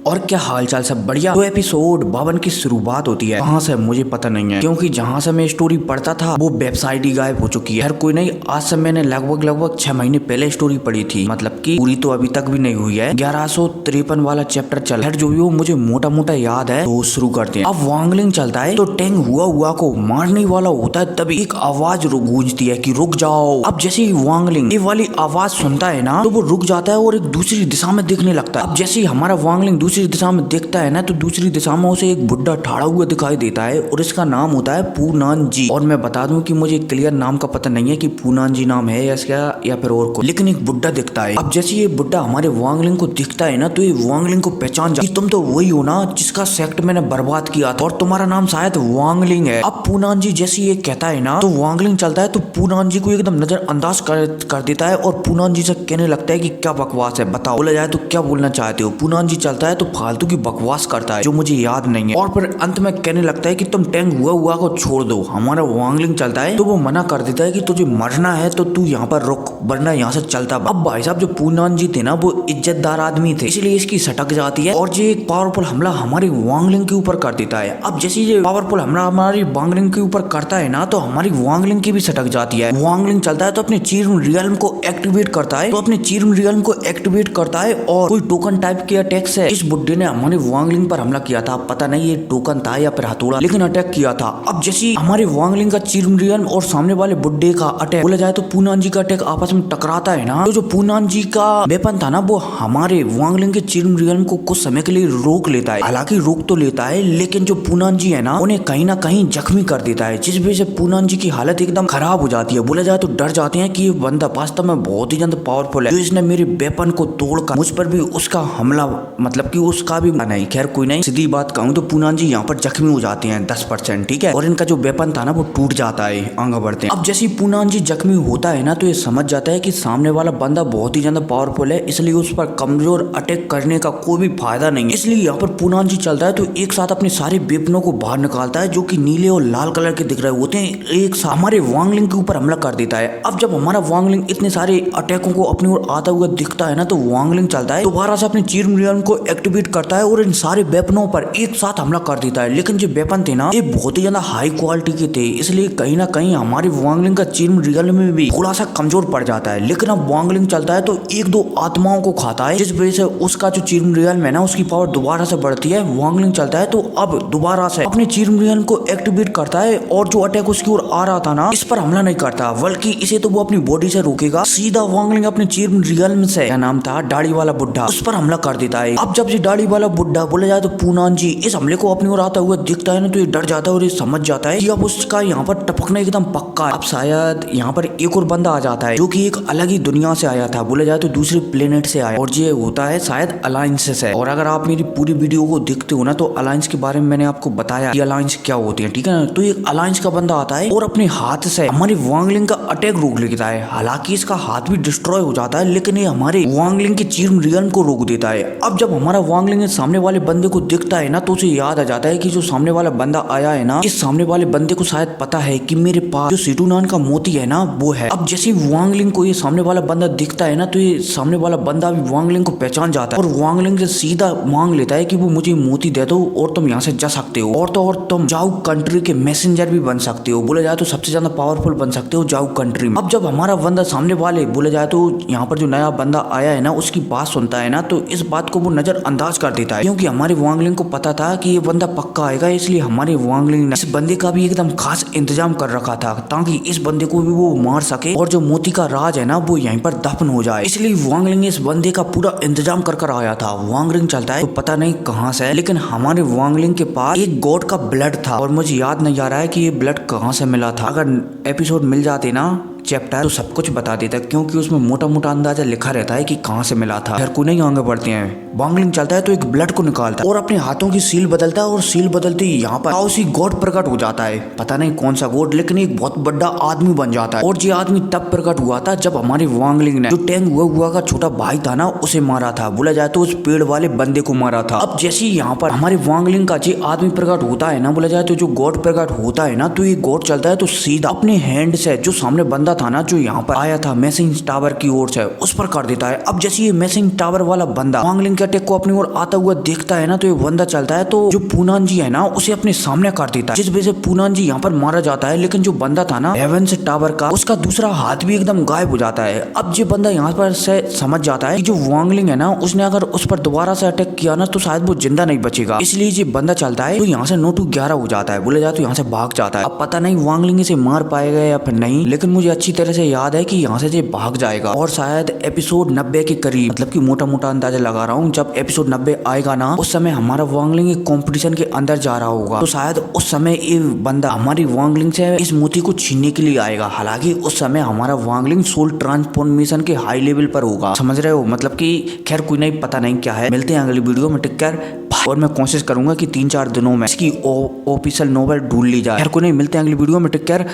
और क्या हालचाल, सब बढ़िया। तो एपिसोड 52 की शुरुआत होती है। कहाँ से मुझे पता नहीं है, क्योंकि जहाँ से मैं स्टोरी पढ़ता था वो वेबसाइट ही गायब हो चुकी है। खैर कोई नहीं, आज से मैंने लगभग 6 महीने पहले स्टोरी पढ़ी थी, मतलब कि पूरी तो अभी तक भी नहीं हुई है। 1153 वाला चैप्टर चल। खैर जो भी हो, मुझे मोटा मोटा याद है, तो शुरू करते हैं। अब वांगलिंग चलता है तो टेंग हुआ को मारने वाला होता है, तभी एक आवाज गूंजती है कि रुक जाओ। अब जैसे ही वांगलिंग ये वाली आवाज सुनता है ना, तो वो रुक जाता है और एक दूसरी दिशा में देखने लगता है। अब जैसे ही हमारा वांगलिंग दूसरी दिशा में देखता है ना, तो दूसरी दिशा में उसे एक बुड्ढा ठाड़ा हुआ दिखाई देता है और इसका नाम होता है पूनान जी। और मैं बता दूं कि मुझे क्लियर नाम का पता नहीं है कि पूनान जी नाम है या इसका या फिर और कोई, लेकिन एक बुड्ढा दिखता है। अब जैसे ये बुड्ढा हमारे वांगलिंग को दिखता है ना, तो ये वांगलिंग को पहचान जाता है, तुम तो वही हो ना जिसका सेक्ट मैंने बर्बाद किया था और तुम्हारा नाम शायद वांगलिंग है। अब पूनान जी जैसे ये कहता है ना, तो वांगलिंग चलता है तो पूनान जी को एकदम नजरअंदाज कर देता है और पूनान जी से कहने लगता है कि क्या बकवास है, बताओ। बोला जाए तो क्या बोलना चाहते हो। पूनान जी चलता है तो फालतू की बकवास करता है जो मुझे याद नहीं है, और फिर अंत में कहने लगता है कि तुम टेंग हुआ को छोड़ दो। हमारा वांगलिंग चलता है तो वो मना कर देता है कि तुझे मरना है तो तू यहाँ पर रुक, वरना यहाँ से चलता। अब भाई साहब जो पूनान जी थे ना, वो इज्जतदार आदमी थे, इसलिए इसकी सटक जाती है और ये एक पावरफुल हमला हमारी वांगलिंग के ऊपर कर देता है। अब जैसे ये पावरफुल हमला हमारी वांगलिंग के ऊपर करता है ना, तो हमारी वांगलिंग की भी सटक जाती है। वांगलिंग चलता है तो अपने चीर्म रियल्म को एक्टिवेट करता है, और कोई टोकन टाइप के अटैक से इस बुड्ढे ने हमारे वांगलिंग पर हमला किया था। पता नहीं ये टोकन था या फिर हथौड़ा, लेकिन अटैक किया था। अब जैसे हमारे वांगलिंग का चीर्म रियल्म और सामने वाले बुड्ढे का अटैक, बोला जाए तो पूनान जी का अटैक आपस में टकराता है ना, तो जो पूनान जी का वेपन था ना, वो हमारे वांगलिंग के चीर्म रियल्म को कुछ समय के लिए रोक लेता है। हालांकि रोक तो लेता है, लेकिन जो पूनान जी है ना, उन्हें कहीं ना कहीं जख्मी कर देता है, जिस वजह से पूनान जी की हालत एकदम खराब हो जाती है। बोला जाए तो डर जाते हैं कि ये बंदा वास्तव में बहुत ही ज्यादा पावरफुल है, जो इसने मेरे वेपन को तोड़कर मुझ पर भी उसका हमला, मतलब कि उसका भी नहीं। खैर कोई नहीं, सीधी बात कहूँ तो पूनान जी यहाँ पर जख्मी हो जाते हैं 10%, ठीक है, और इनका जो वेपन था ना वो टूट जाता है, आगे बढ़ते हैं। अब जैसे पूनान जी जख्मी होता है ना, तो ये समझ जाता है कि सामने वाला बंदा बहुत ही ज्यादा पावरफुल है, इसलिए उस पर कमजोर अटैक करने का कोई भी फायदा नहीं है। इसलिए यहाँ पर पूनान जी चलता है तो एक साथ अपने सारे वेपनों को बाहर निकालता है, जो कि नीले और लाल कलर के दिख रहे होते हैं, एक साथ हमारे वांगलिंग के ऊपर हमला कर देता है। अब जब हमारा वांगलिंग इतने सारे अटैकों को अपनी ओर आता हुआ दिखता है ना, तो वांगलिंग चलता है दोबारा से अपने चीर्म रियल्म को एक्टिवेट करता है और इन सारे वेपनों पर एक साथ हमला कर देता है। लेकिन जो वेपन थे ना, ये बहुत ही ज्यादा हाई क्वालिटी के थे, इसलिए कहीं ना कहीं हमारे वांगलिंग का चीर्म रियल्म में भी थोड़ा सा कमजोर पड़ जाता है। लेकिन अब वांगलिंग चलता है तो एक दो आत्माओं को खाता है, जिस वजह से उसका जो चीर्म रियल्म है ना, उसकी पावर दोबारा से बढ़ती है। वांगलिंग चलता है तो अब दोबारा से अपने चीर्म रियल्म को एक्टिवेट करता है और जो अटैक उसकी ओर आ रहा था ना, इस पर हमला नहीं करता, बल्कि इसे तो वो अपनी बॉडी से रोकेगा। सीधा वांगलिंग अपने चीर्म रियल्म से, क्या नाम था, दाढ़ी वाला बुड्ढा, उस पर हमला कर देता है। अब जब ये दाढ़ी वाला बुड्ढा, बोला जाए तो पूनान जी, इस हमले को अपनी ओर आता हुआ दिखता है ना, तो ये डर जाता है और ये समझ जाता है कि अब उसका यहाँ पर टपकना एकदम पक्का है। अब शायद यहाँ पर एक और बंदा आ जाता है, जो कि एक अलग ही दुनिया से आया था, बोला जाए तो दूसरे प्लेनेट से आया, और ये होता है शायद अलायंस से। और अगर आप मेरी पूरी वीडियो को देखते हो ना, तो अलायंस के बारे में मैंने आपको बताया कि अलायंस क्या होती है, ठीक है ना। तो एक अलायंस का बंदा आता है और अपने हाथ से हमारी वांगलिंग का अटैक रोक लेता है। हालांकि इसका हाथ भी डिस्ट्रॉय हो जाता है, लेकिन ये हमारे वांगलिंग के चीर्म रियल्म को रोक देता है। अब जब हमारा वांगलिंग सामने वाले बंदे को दिखता है ना, तो उसे याद आ जाता है कि जो सामने वाला बंदा आया है ना, इस सामने वाले बंदे को शायद पता है कि मेरे पास जो सिटूनान का मोती है ना, वो है। अब जैसे वांगलिंग को ये सामने वाला बंदा दिखता है ना, तो ये सामने वाला बंदा भी वांगलिंग को पहचान जाता है और वांगलिंग से सीधा मांग लेता है कि वो मुझे मोती दे दो और तुम यहाँ से जा सकते हो, और तो और तुम जाऊ कंट्री के मैसेंजर भी बन सकते हो, बोला जाए तो सबसे ज्यादा पावरफुल बन सकते हो जाऊ कंट्री में। अब जब हमारा बंदा सामने वाले, बोला जाए तो यहाँ पर जो नया बंदा आया है ना, उसकी बात सुनता है ना, तो इस बात को वो नजरअंदाज कर देता है, क्योंकि हमारे वांगलिंग को पता था कि ये बंदा पक्का आएगा, इसलिए हमारे वांगलिंग ने इस बंदे का भी एकदम खास इंतजाम कर रखा था, ताकि इस बंदे को भी वो मार सके और जो मोती का राज है ना, वो यहीं पर दफन हो जाए। इसलिए वांगलिंग ने इस बंदे का पूरा इंतजाम कर आया था। वांगलिंग चलता है तो पता नहीं कहाँ से, लेकिन हमारे वांगलिंग के पास एक गॉड का ब्लड था, और मुझे याद नहीं आ रहा है कि ये ब्लड कहाँ से मिला था। अगर एपिसोड मिल जाते ना चैप्टर, तो सब कुछ बता देता, क्योंकि उसमें मोटा मोटा अंदाजा लिखा रहता है कि कहाँ से मिला था। फिर को नहीं आगे बढ़ते हैं। वांगलिंग चलता है तो एक ब्लड को निकालता है और अपने हाथों की सील बदलता है, और सील बदलते ही यहाँ पर उसी गॉड प्रकट हो जाता है। पता नहीं कौन सा गॉड, लेकिन एक बहुत बड़ा आदमी बन जाता है। और ये आदमी तब प्रकट हुआ था जब हमारे वांगलिंग ने जो टेंग हुआ का छोटा भाई था ना, उसे मारा था, बोला जाए तो उस पेड़ वाले बंदे को मारा था। अब जैसे यहाँ पर हमारे वांगलिंग का जो आदमी प्रकट होता है ना, बोला जाए तो जो गॉड प्रकट होता है ना, तो ये गॉड चलता है तो सीधा अपने हैंड से जो सामने बंदा बंदा था ना जो यहाँ पर आया था मैसिंग टावर की ओर से, उस पर कर देता है। अब जैसे ये मैसिंग टावर वाला बंदा वांगलिंग के अटैक को अपनी ओर आता हुआ देखता है ना, तो ये बंदा चलता है तो जो पूनान जी है ना उसे अपने सामने कर देता है, जिस वजह से पूनान जी यहाँ पर मारा जाता है। लेकिन जो बंदा था ना हेवेंस टावर का, उसका दूसरा हाथ भी एकदम गायब हो जाता है। अब ये बंदा यहाँ पर से समझ जाता है कि जो वांगलिंग है ना उसने अगर उस पर दोबारा से अटैक किया ना तो शायद वो जिंदा नहीं बचेगा, इसलिए ये बंदा चलता है तो यहाँ से 9-11 हो जाता है, बोले जाए तो यहाँ से भाग जाता है। अब पता नहीं वांगलिंग इसे मार पाएगा या फिर नहीं, लेकिन मुझे अच्छी तरह से याद है कि यहाँ से ये भाग जाएगा और शायद एपिसोड 90 के करीब, मतलब कि मोटा मोटा अंदाजा लगा रहा हूँ, जब एपिसोड 90 आएगा ना उस समय हमारा वांगलिंग एक कंपटीशन के अंदर जा रहा होगा, तो शायद उस समय ये बंदा हमारी वांगलिंग से इस मोती को छीनने के लिए आएगा। हालांकि उस समय हमारा वांगलिंग सोल ट्रांसफॉर्मेशन के हाई लेवल पर होगा, समझ रहे हो, मतलब कि खैर कोई नहीं, पता नहीं क्या है। मिलते हैं अगली वीडियो में, टेक केयर, और मैं कोशिश करूंगा कि 3-4 दिनों में इसकी ऑफिशियल नोवेल ढूंढ ली जाए। खैर कोई नहीं, मिलते हैं अगली वीडियो में, टेक केयर।